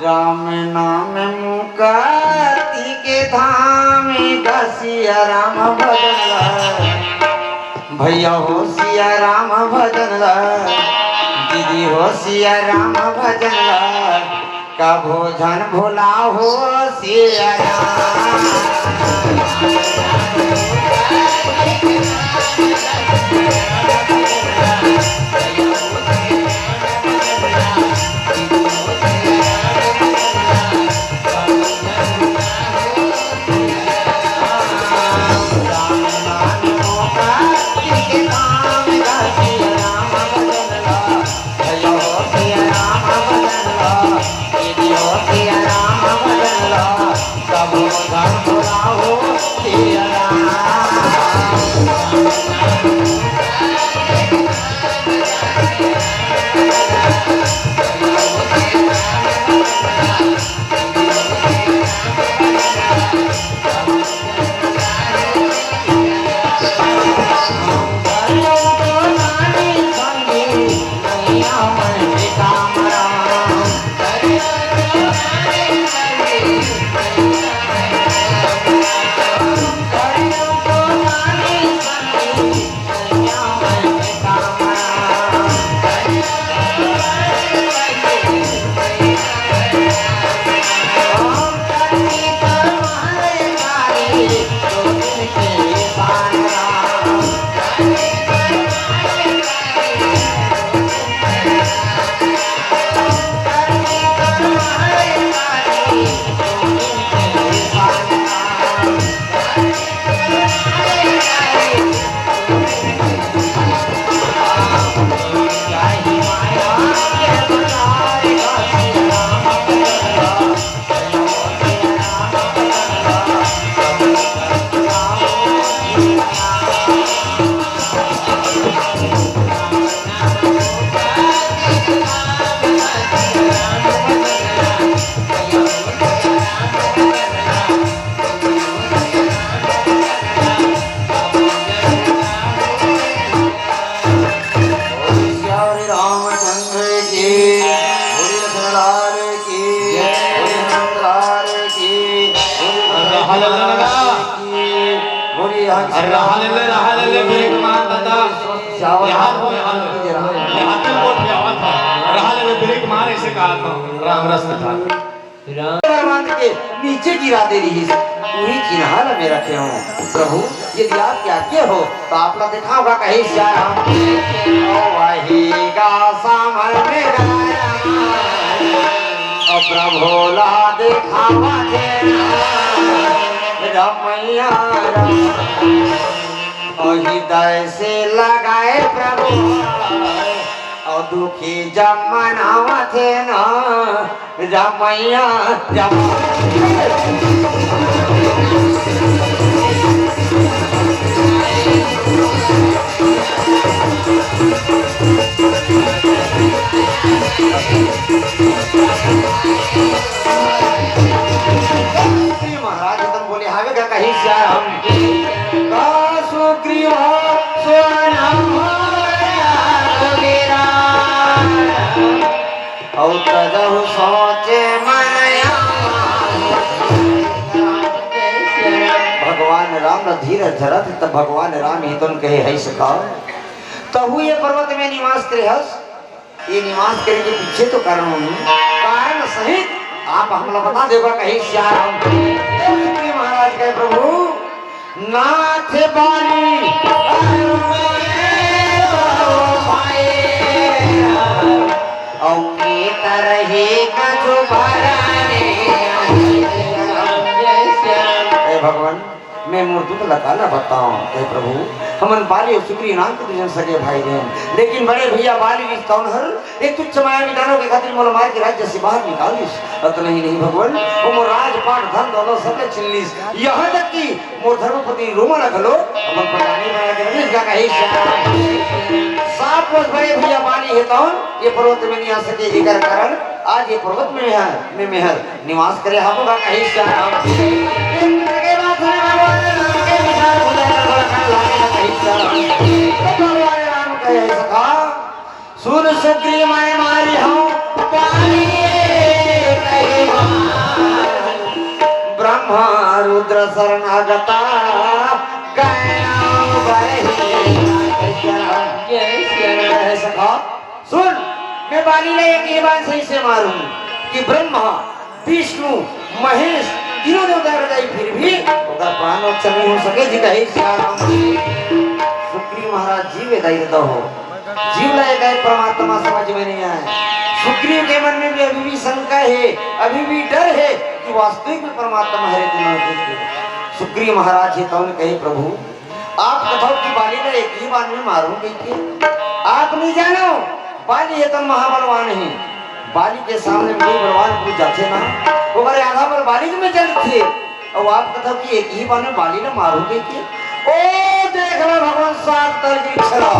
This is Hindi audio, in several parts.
राम नाम मुक्ति के धाम सिया राम भजन भैया हो सिया राम भजन दीदी हो सिया राम भजन का भोजन भोला हो सिया राम। यहाँ से कहा था राम रस था बांध के नीचे गिरा दे रही है वही चिन्हा में रखे हो प्रभु यदि आप क्या के हो तो आपने देखा होगा कहीं श्याम वही गा सामर में गाया प्रभोला देखावा रमैया हृदय से लगाए प्रभु और दुखी जब मनावा थे ना रमैया महाराज तुम बोले हावे का कहीं श्याम का सुग्रीव सोना और तदहु सोचे मनया भगवान राम न धीरज धरत तब भगवान राम ही तुम कहे है सखा तहु ये पर्वत में निवास करे हस ये निवास करे के पीछे तो कारण सहित आप हमला बता देगा कहीं श्याम महाराज कहे प्रभु नाथ बाली भगवान मैं मूर्त लगा बताऊं कहे प्रभु हमन बाली और सुग्रीव नाम के दुजन सगे भाई रहे लेकिन बड़े भैया बाली भी कौन हर एक तुच्छ माया विधानों के खातिर मोल मार के राज्य से बाहर निकालिस अत नहीं भगवान वो मोर राजपाट धन दौलत सब छिनलिस यहाँ तक कि मोर धर्मपति रोमन खलो हमन प्रधानी बना के रनिस का कहे सात वर्ष बड़े भैया बाली है कौन ये पर्वत में नहीं आ सके एकर कारण आज ये पर्वत में है मेहर निवास करे हम का कहे श्याम सुन सुग्रीव मैं मारी हूँ ब्रह्मा रुद्र शरणागता सुन मैं बाली ने एक ये बात सही से मारूं कि ब्रह्मा विष्णु महेश तीनों ने उतार जाए फिर भी प्राण रक्षा नहीं हो सके जी कहे सुग्रीव महाराज जीव दैर्य हो जीव लायक है परमात्मा समझ में नहीं आए सुग्रीव के मन में भी अभी भी शंका है अभी भी डर है कि वास्तविक में परमात्मा है सुग्रीव महाराज है तो कहे प्रभु आप कथो की बाली ने एक ही बार में मारूंगी आप नहीं जानो बाली है तो महाबलवान है बाली के सामने कोई बलवान पूछ जाते ना वो बारे आधा बल बाली में चल थे और आप कथो की एक ही बार में बाली ने मारूंगी कि ओ देख लो भगवान सात तर की छला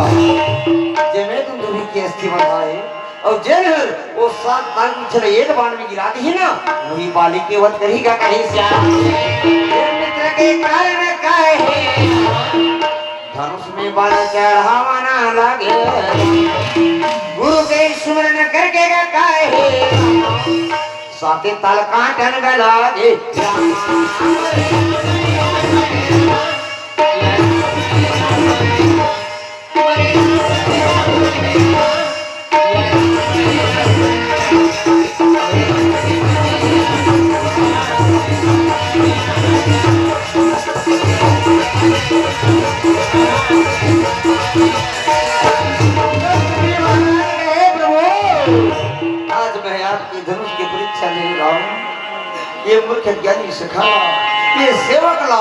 जेमे तुम दूरी के अस्थि बनाए और जेल वो सात तर की छला एक बाण में गिरा दी ना वही बाली के वध करी का कहीं श्याम मित्र के कारण काहे धनुष में बाण चढ़ावा ना लगे गुरु के स्मरण करके का काहे साथे ताल काटन गला दे ये मूर्ख ज्ञानी सखा ये सेवक ला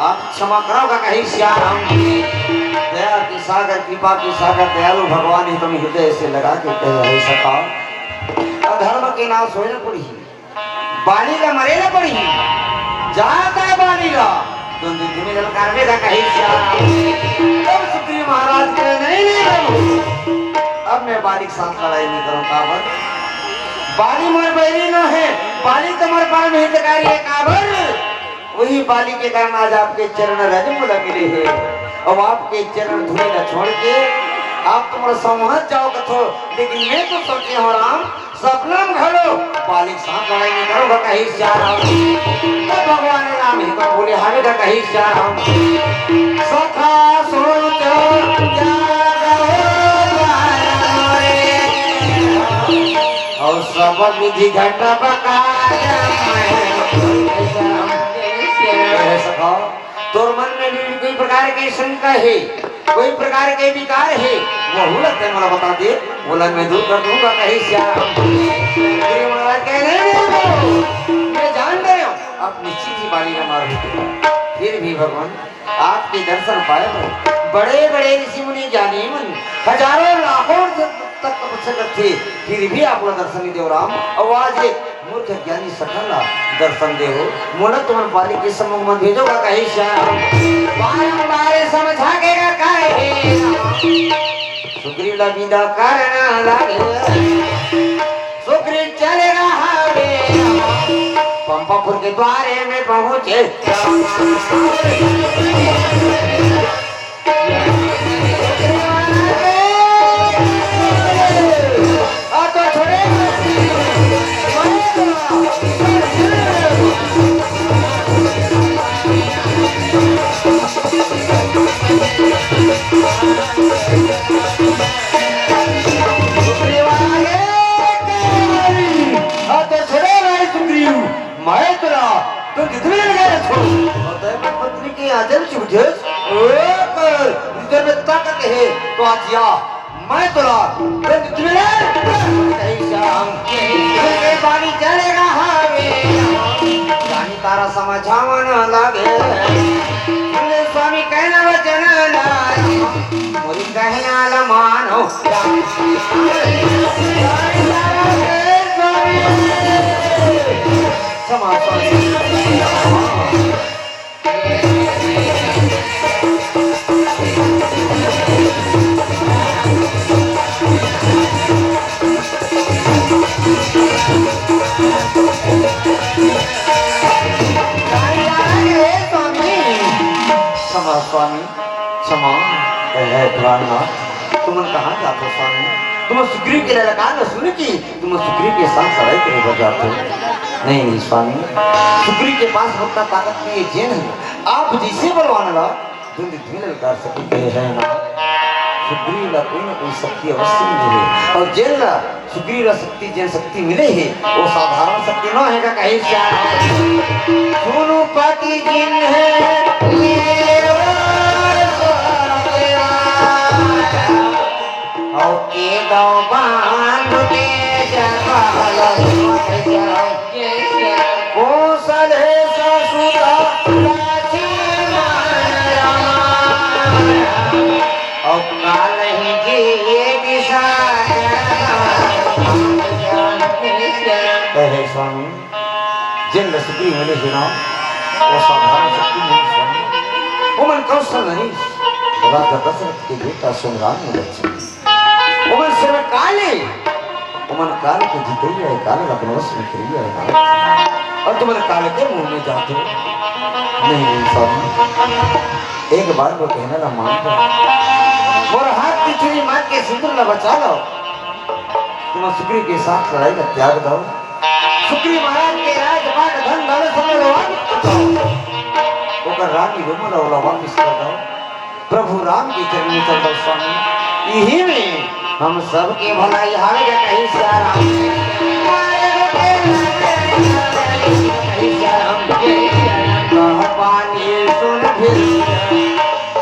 आप क्षमा कराओगा कहीं श्याम दया की सागर कृपा की सागर दयालु भगवान ही तुम हृदय से लगा के कहे सखा अधर्म के नाम सोने पड़ी बाली का मरेला पड़ी जाता है बाली का तुम तुम्हें ललकार में का कहीं श्याम अब सुग्रीव महाराज के नहीं करूं अब मैं बाली के साथ लड़ाई नहीं करूं काबर बाली मोर बैरी न है बाली तुम्हारे पास में हितकारी है काबर वही बाली के कारण आज आपके चरण रजमूला मिले हैं अब आपके चरण धूल न छोड़ के आप तुम्हारा संहत जाओ कथो लेकिन मैं तो सोचे हो राम सपना में घड़ो बाली साथ लड़ाई नहीं करोगा कहीं श्याम तो भगवान राम ही तो बोले हमें का कहीं श्याम सखा सोच और सब विधि घट बकाया सखा तोर मन में भी कोई प्रकार की शंका है, कोई प्रकार के विकार है, वो हुलत है मला बता दे, बोला मैं दूर कर दूंगा कहीं श्याम। महाराज कह रहे मैं जान रहे हूँ आप निश्चित ही बाली न मार, फिर भी भगवान आपके दर्शन पाए बड़े बड़े ऋषि मुनि ज्ञानी मन हजारों लाखों तक तपस्या करते, फिर भी आपको दर्शन नहीं दे राम। आवाज मूर्ख ज्ञानी सकला दर्शन दे हो मोला तुम्हारे बाली के सम्मुख मत भेजोगा कहीं श्याम। बारंबार समझा के काहे सुग्रीव ला विदा करना लागे, सुग्रीव चलेगा हावे पंपापुर के द्वारे में पहुंचे तो छोड़े तो कितने लगे पत्नी के आजल चुभे इधर में ताकत है तो आजिया मैं तोला तो कितने पानी चलेगा हावे पानी तारा समझावा न लागे स्वामी कहना वचन मोरी कहना ल मानो स्वामी क्षमा है प्राणनाथ तुम कहाँ जाते स्वामी, तुम सुग्रीव के ललकार न सुन की तुम सुग्रीव के साथ सड़ाई करे बजाते हो। नहीं स्वामी सुग्रीव के पास उतना ताकत नहीं है जेन है, आप जिसे बलवान ला धुंध ललकार सकते है ना सुग्रीव ला कोई ना कोई शक्ति अवश्य मिले और जेन ला सुग्रीव ला शक्ति जेन शक्ति मिले है वो साधारण शक्ति न है का कहीं सुनो पति जिन है के दो बांध के जगल कौशल है ससुरा और काल ही जी दिशा कहे स्वामी जिन रसुकी मिले ना वो साधारण शक्ति नहीं स्वामी वो मन कौशल नहीं राजा दशरथ के बेटा संग्राम में बच्चे उमन सर्व काले उमन काल को जीते ही है काल अपने वश में करिए है और तुम काल के मुंह में जाते हो नहीं स्वामी एक बार वो कहना ना मान लो और हाथ की छुरी मार के सिंदूर न बचा लो तुम सुग्रीव के साथ लड़ाई का त्याग दो सुग्रीव महाराज के राजपाट धन दौलत सब लोग वो कर रानी रोमन और वापस कर दो प्रभु राम की चरण में चल दो स्वामी यही में हम सब के भलाई हावे के कहीं सारा पानी सुन फिर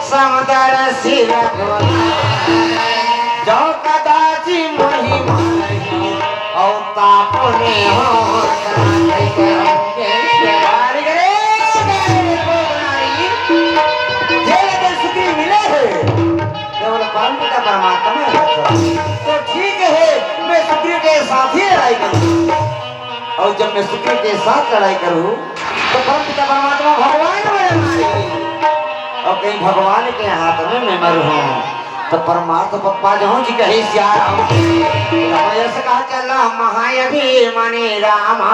समदर सिर जो कदाची महिमा और तापने हो परमात्मा तो ठीक है मैं सुग्रीव के साथ ही लड़ाई करूं और जब मैं सुग्रीव के साथ लड़ाई करूं तो परमपिता परमात्मा भगवान मेरे मारे और कहीं भगवान के हाथ में मैं मरूं तो परमात्मा पप्पा जो जी कहीं श्याम ऐसे कहा चल महायभिमानी रामा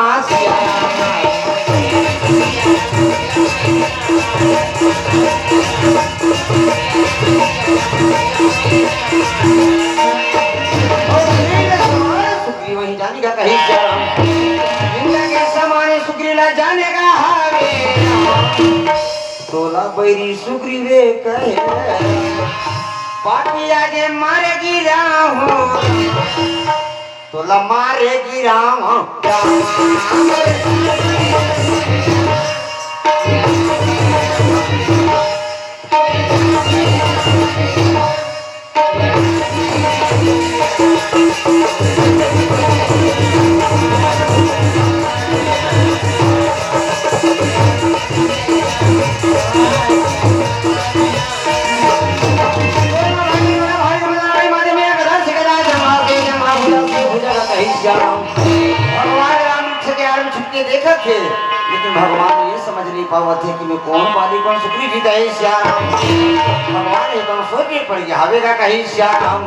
सुग्रीव वहीं जाने का कहीं के समान सुग्रीव जाने का हावे तोला बैरी सुग्रीवे कहे पापिया जे मारे गिरा हो तो मारेगी राम भगवान राम के आर्म छुपके देखा थे, लेकिन भगवान ये समझ नहीं पावा थे कि मैं कौन बाली कौन सुग्रीव जी कहे श्याम। भगवान ये तो सोचने पड़ गया हवे का कहीं श्याम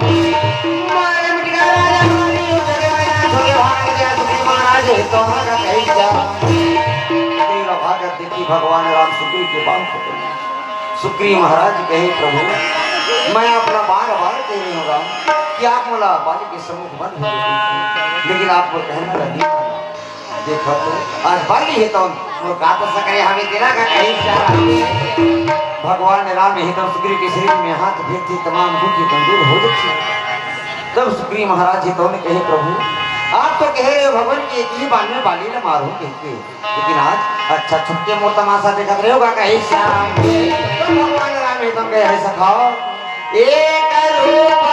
मारे मिट गया राजा मारी हो गया छोरे भाग गया सुग्रीव महाराज है तो का कहीं श्याम। सुग्रीव भागत देखी भगवान राम सुग्रीव के बाल पकड़े। सुग्रीव महाराज कहे प्रभु मैं अपना बार बार कह रही हूँ राम कि आप मोला बाली के सम्मुख बंद हो गए, लेकिन आप वो कहना लगी देखो तो आज बाली है तो वो का तो सकरे हमें तेरा का कहीं श्याम। भगवान राम ही तो सुग्रीव के शरीर में हाथ भेजते तमाम दुखी दूर हो जाती। तब सुग्रीव महाराज जी तो ने कहे प्रभु आप तो कह रहे हो भगवान की एक ही बाण में बाली न मारो कहते, लेकिन आज अच्छा छुपके मोर तमाशा देखा रहे होगा कहीं श्याम। तो भगवान राम ही तुम कहे सखाओ एक रूप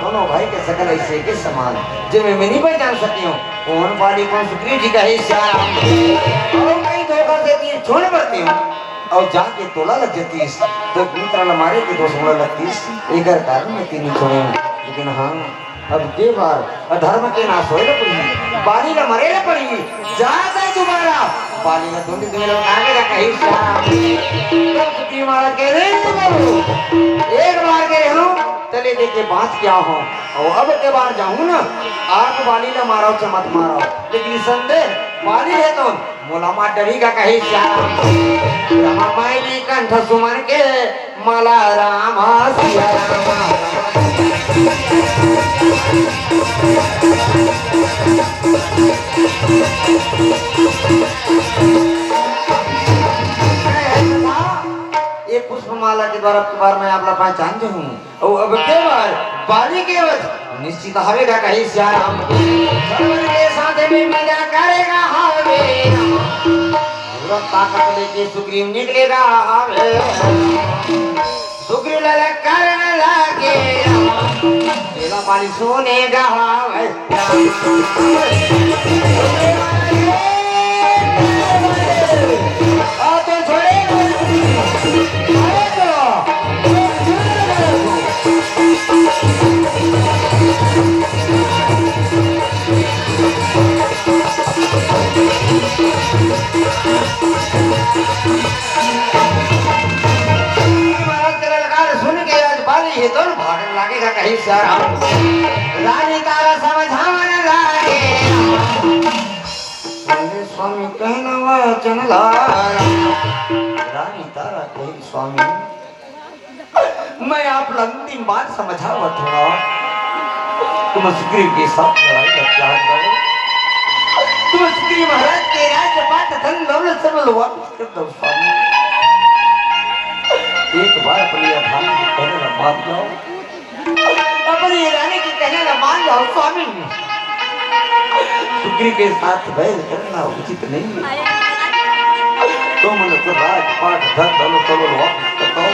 दोनों भाई के सकल ऐसे के समान जो मैं नहीं पहचान सकी हूँ कौन बाली कौन सुग्रीव जी का है श्याम। और कहीं धोखा देती है छोड़ पड़ती हूँ और जाके तोला लग जाती तो मित्र मारे के 2 सोलह लगती एक कारण में 3 छोड़े। लेकिन हाँ अब के बार अधर्म के नाश होए ना पड़ी बाली न मरे ना पड़ी ज्यादा तुम्हारा बाली न तुम लोग आगे का कहीं श्याम। सुग्रीव महाराज कह रहे एक बार गए हूँ चले देखे बात क्या हो और अब के बार जाऊं ना आप बाली न मारो च मत मारो, लेकिन संदेह बाली है तो मोला मार डरी का कहीं श्याम। रामा मायली कंठ सुमन के माला राम सिया ये पुष्पमाला के द्वारा के बार मैं आपला पहचान जो हूँ और अब के बार बाली के वजह निश्चित हवेगा कहीं श्याम। सर्वन के साथ में मिला करेगा हवे ताकत लेके सुग्रीव निकलेगा हवे सुग्रीव ललक करने लगे तेरा बाली सुनेगा हवे तो छोड़े ये तो भागने लगेगा कहीं श्याम। रानी तारा समझावन लागे स्वामी कहना वचन रानी तारा कही स्वामी मैं आप अंतिम बात समझावा थोड़ा तुम सुग्रीव के साथ लड़ाई का त्याग करो, तुम सुग्रीव महाराज के राज्य पाठ धन दौलत सब वापस कर दो स्वामी। एक बार अपनी रानी की कहने का मान जाओ अपनी रानी की कहने का मान जाओ स्वामी। सुग्रीव के साथ बैर करना उचित नहीं है। तुम तो राजपाट धन दौलत सब वापस कर दो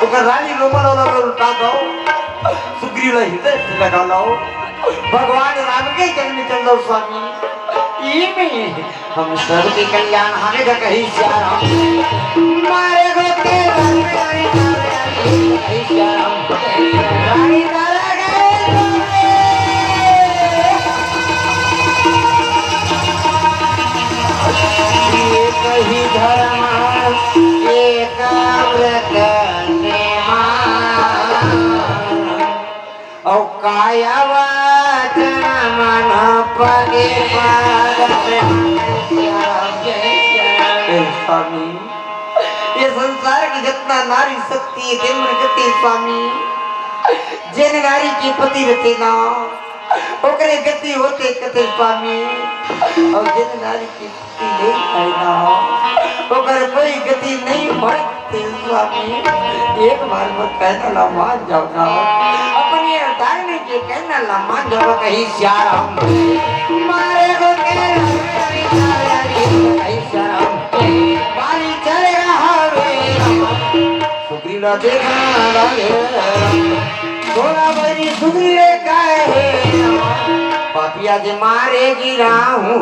तो रानी रोमन और उल्टा दो सुग्रीव हृदय से लगा लो भगवान राम के जन्म चल दो स्वामी। ये में हम सबके कल्याण हाने का कहीं श्याम मारे गोते श्याम रानी तारा कहीं धर्म एक व्रत और काया वचन मन पगे स्वामी। ये संसार की जितना नारी शक्ति है स्वामी जिन नारी की पति रहते ना ओकरे गति होते कते स्वामी और जिन नारी की नहीं कहना ओकर कोई गति नहीं बढ़ते स्वामी। एक बार मत कहना ला मान जाओ ना अपनी अवतारने के कहना ला मान जाओ कहीं श्याम मारे को कहीं श्याम पानी चलेगा हवे सुग्रीव देखना लागे थोड़ा बड़ी सुग्रीव का है पापिया जे मारे गिरा हूँ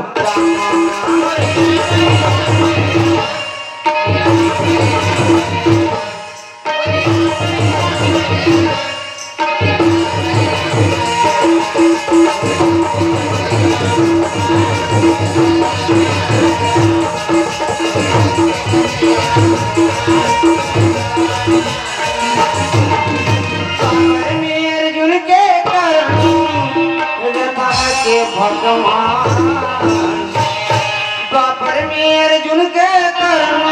भगवान द्वापर में अर्जुन के कर्म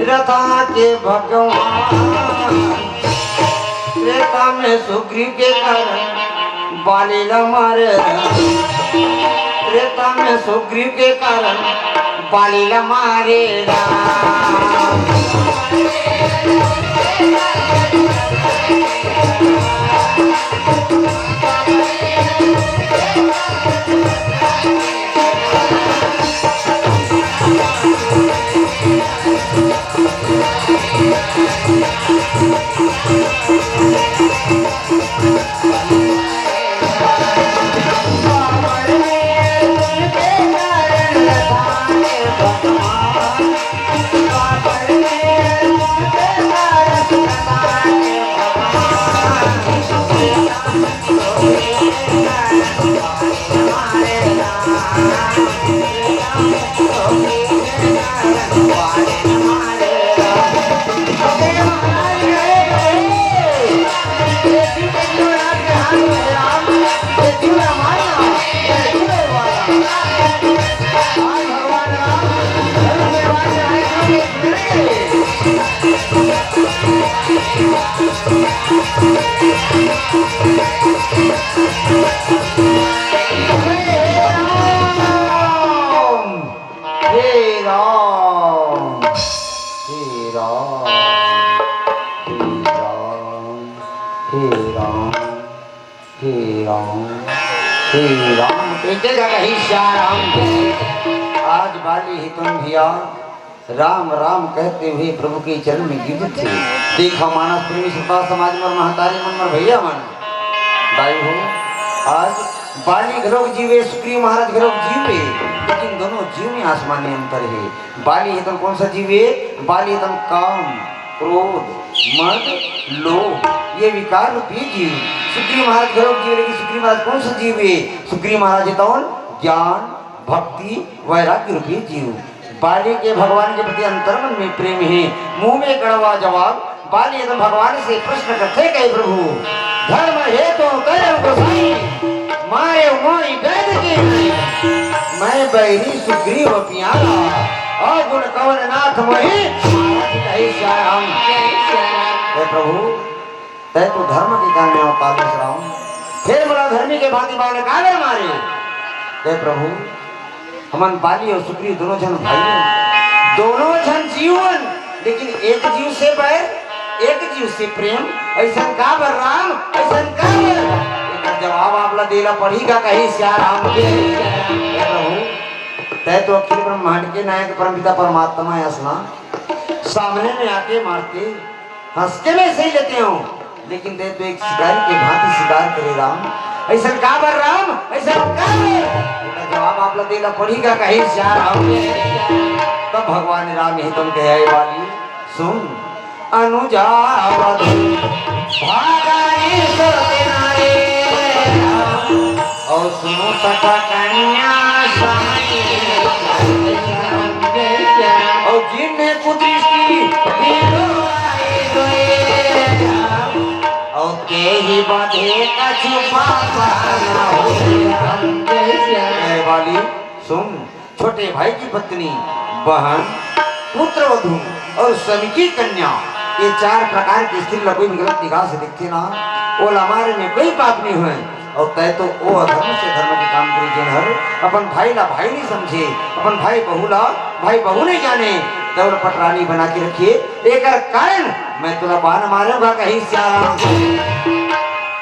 रथा के भगवान त्रेता में सुग्रीव के कारण बाली मारे त्रेता में सुग्रीव के कारण बाली मारे आज बाली ही तुम भिया राम राम कहते हुए प्रभु के चरण में गिर थे। देखा मानस प्रेमी सभा समाज में महतारी मन में भैया मन दाई हो आज बाली घरों जीवे सुग्रीव महाराज घरों जीवे लेकिन दोनों जीव में आसमानी अंतर है। बाली ही तुम कौन सा जीवे बाली तुम काम क्रोध मद लोभ ये विकार रूपी जीव सुग्रीव महाराज घरों जीव लेकिन सुग्रीव महाराज कौन सा जीव है सुग्रीव महाराज कौन ज्ञान भक्ति वैराग्य रूपी जीव। बाली के भगवान के प्रति अंतर्मन में प्रेम है मुंह में कड़वा जवाब बाली एकदम भगवान से प्रश्न करते कहे प्रभु धर्म है तो मारे मोई बैद के मैं बैरी सुग्रीव प्यारा और गुण कवन नाथ मोहि श्याम प्रभु तय तो धर्म के कारण अवतार राम फिर बड़ा धर्मी के भांति बाल कागर मारे हे प्रभु हमन बाली और सुग्रीव दोनों जन भाई दोनों जन जीवन लेकिन एक जीव से बैर एक जीव से प्रेम ऐसा का बर राम ऐसा का बर जवाब आपला देला पड़ेगा कहीं श्याम के प्रभु तय तो अखिल ब्रह्मांड के नायक परमपिता परमात्मा है असना सामने में आके मारते हंस के में सही लेते हो लेकिन तय तो एक शिकारी के भांति शिकार करे राम ऐसा का बर राम ऐसा का जवाब आप लोग देना पड़ेगा कहीं श्याम तब भगवान राम ही तुम कहे वाली सुन अनुजा और सुनो सखा कन्या और जिन्हें कुदृष्टि और के ही बाधे का छुपा वाली सुन छोटे भाई की पत्नी बहन पुत्र वधू और स्वामी की कन्या ये चार प्रकार की स्त्री कोई गलत निगाह से दिखते ना वो हमारे में कोई पाप नहीं हुए और तय तो वो अधर्म से धर्म के काम करे जिन हर अपन भाई ला भाई नहीं समझे, अपन भाई बहू ला भाई बहू नहीं जाने, तब पटरानी बना के रखिए। एक कारण मैं तुला बाण मारूंगा कहीं श्याम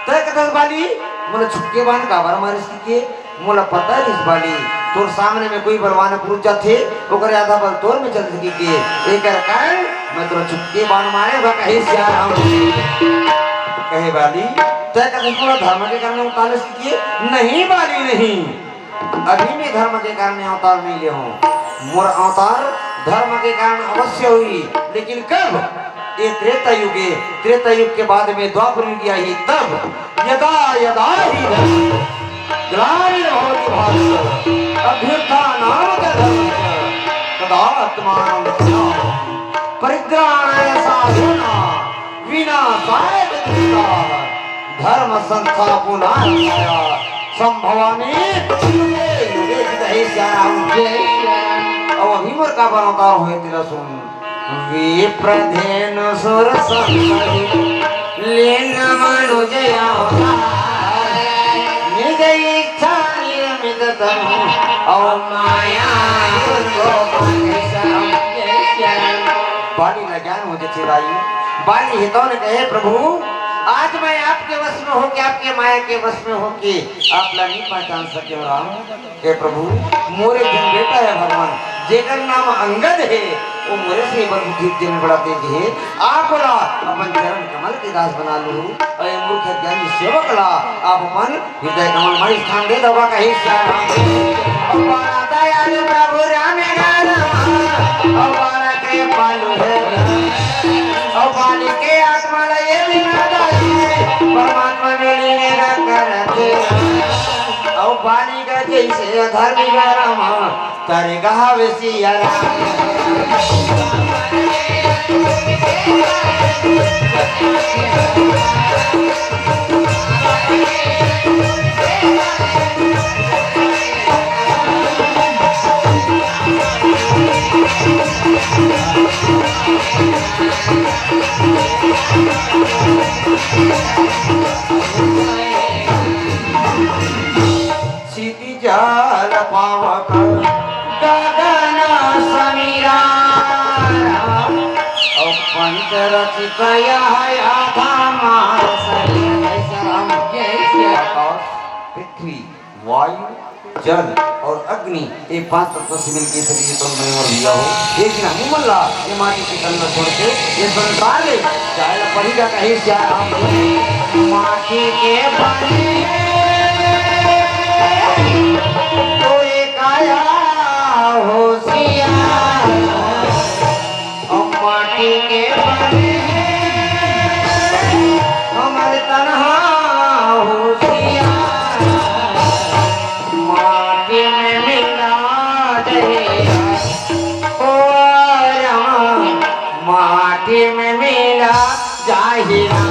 तय कदस बाली मोला छुटके बाण का बार मारिस के मोला पता है इस बाली तोर सामने में कोई बलवान पुरुष जाथे ओकर आधा बल तोर में चल सकी के एक कारण मैं तोरा छुटके बाण मारूंगा कहीं श्याम कहे बाली तय कदस मोला धर्म के कारण उतार सकी नहीं बाली नहीं, अभी मैं धर्म के कारण अवतार नहीं ले हूं, मोर अवतार धर्म के कारण अवश्य हुई, लेकिन कब? ये त्रेता युग के बाद में द्वापर युग आई तब यदा यदा ही ग्लानिर् भवति भारत अभ्युत्थानाय धर्मस्य तदात्मानं परित्राणाय साधूनां विनाशाय दुष्टाः धर्म संस्थापनाय संभवामि युगे युगे श्याम अब अभी मोर का अवतार हुए तिला सुन विप्रधेनु सुर संगहि लीन मनुजया निज इच्छा निर्मित तनु और माया बाली न ज्ञान हो जैसे भाई बाली हितों ने कहे प्रभु आज मैं आपके वश में होके आपके माया के वश में होके आप ला नहीं पहचान सके राम हे प्रभु मोरे जन बेटा है भगवान जेकर नाम अंगद है वो मोरे से बल बुद्धि दिन बड़ा तेज है आप बोला अपन चरण कमल के दास बना लो और ये मूर्ख ज्ञानी सेवक ला आप अपन हृदय कमल में स्थान दे दवा कहीं श्याम और दयालु प्रभु राम और के पालू है और पानी के आत्मा ला ये भी परमात्मा में लीने करते और पानी का जैसे अधर्मी राम तारे गहावे सिया सीधी जाल पावक गगन समीरा और पंचरचित पृथ्वी वायु जल और अग्नि ये पांच तत्व से मिलकर शरीर तो मैं और लिया हो एक दिन हम मल्ला ये माटी के कलर छोड़ के ये संसार ले चाहे पढ़ेगा कहीं श्याम माटी के बने तो एक आया होशियार और माटी के बने हमारे तनहा होशियार माटी में मिला जाएगा ओ राम माटी में मिला जाएगा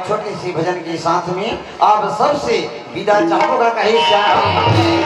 छोटी सी भजन के साथ में आप सबसे विदा चाहूंगा कहीं श्याम।